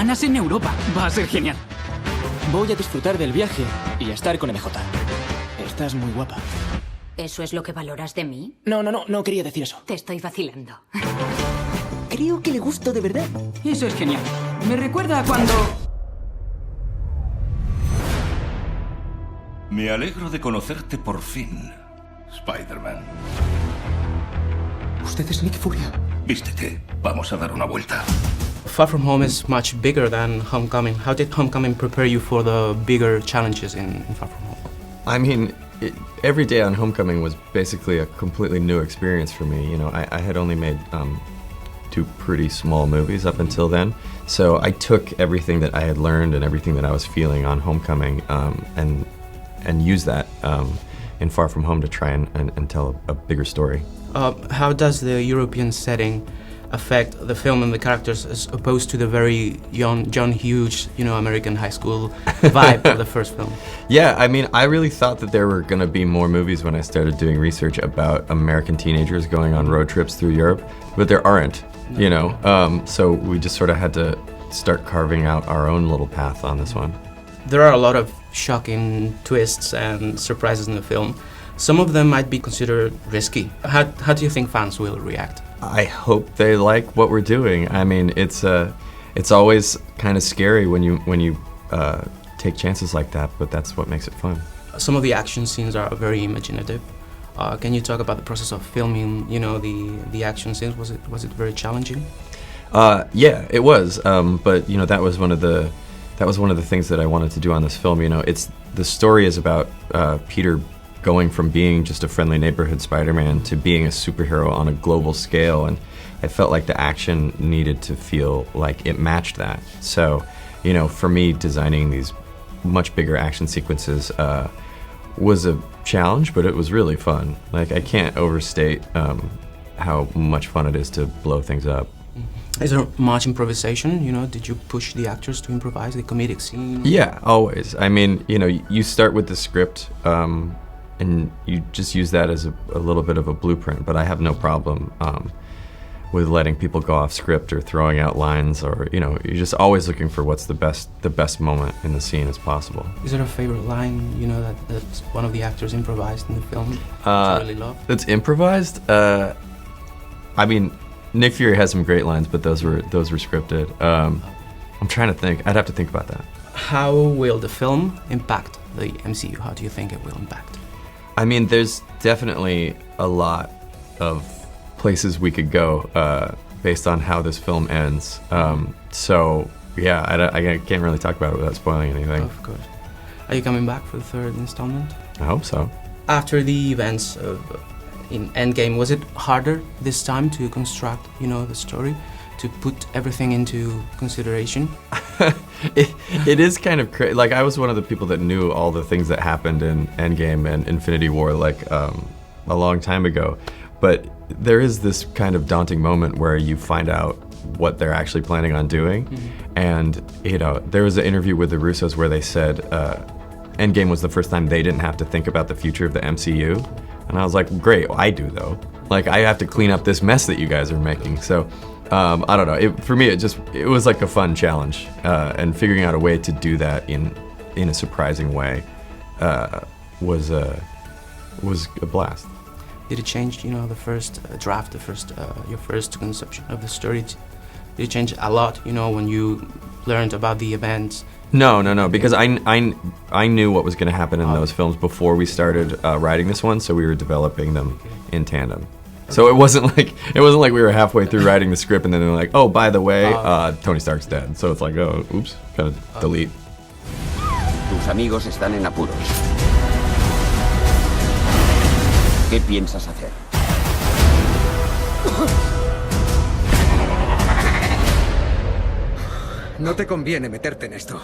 semanas en Europa. Va a ser genial. Voy a disfrutar del viaje y a estar con MJ. Estás muy guapa. ¿Eso es lo que valoras de mí? No quería decir eso. Te estoy vacilando. Creo que le gusto de verdad. Eso es genial. Me recuerda a cuando... Me alegro de conocerte por fin, Spider-Man. Usted es Nick Furia. Vístete, vamos a dar una vuelta. Far From Home is much bigger than Homecoming. How did Homecoming prepare you for the bigger challenges in Far From Home? I mean, every day on Homecoming was basically a completely new experience for me. You know, I had only made 2 pretty small movies up until then, so I took everything that I had learned and everything that I was feeling on Homecoming and used that in Far From Home to try and tell a bigger story. How does the European setting affect the film and the characters as opposed to the very young John Hughes, you know, American high school vibe of the first film? Yeah, I mean, I really thought that there were going to be more movies when I started doing research about American teenagers going on road trips through Europe, but there aren't, you know, so we just sort of had to start carving out our own little path on this one. There are a lot of shocking twists and surprises in the film. Some of them might be considered risky. How do you think fans will react? I hope they like what we're doing. I mean, it's always kind of scary when you take chances like that, but that's what makes it fun. Some of the action scenes are very imaginative. Can you talk about the process of filming? You know, the action scenes. Was it very challenging? Yeah, it was. But you know, that was one of the things that I wanted to do on this film. You know, the story is about Peter going from being just a friendly neighborhood Spider-Man to being a superhero on a global scale, and I felt like the action needed to feel like it matched that. So, you know, for me, designing these much bigger action sequences was a challenge, but it was really fun. Like, I can't overstate how much fun it is to blow things up. Is there much improvisation? You know, did you push the actors to improvise the comedic scene? Yeah, always. I mean, you know, you start with the script, and you just use that as a little bit of a blueprint, but I have no problem with letting people go off script or throwing out lines, or, you know, you're just always looking for what's the best moment in the scene as possible. Is there a favorite line, you know, that one of the actors improvised in the film that you really love? That's improvised? I mean, Nick Fury has some great lines, but those were scripted. I'm trying to think. I'd have to think about that. How will the film impact the MCU? How do you think it will impact? I mean, there's definitely a lot of places we could go based on how this film ends. So, yeah, I can't really talk about it without spoiling anything. Of course. Are you coming back for the 3rd installment? I hope so. After the events in Endgame, was it harder this time to construct, you know, the story, to put everything into consideration? It is kind of crazy. Like, I was one of the people that knew all the things that happened in Endgame and Infinity War, like, a long time ago. But there is this kind of daunting moment where you find out what they're actually planning on doing. Mm-hmm. And, you know, there was an interview with the Russos where they said Endgame was the first time they didn't have to think about the future of the MCU. And I was like, great, well, I do, though. Like, I have to clean up this mess that you guys are making. So, I don't know. For me, it was like a fun challenge, and figuring out a way to do that in a surprising way was a blast. Did it change, you know, the first draft, your first conception of the story? Did it change a lot, you know, when you learned about the events? No, because I knew what was going to happen in those films before we started writing this one, so we were developing them in tandem. So it wasn't like we were halfway through writing the script and then they're like, oh, by the way, Tony Stark's dead. So it's like, oh, oops, gotta delete. Tus amigos están en apuros. ¿Qué piensas hacer? No te conviene meterte en esto.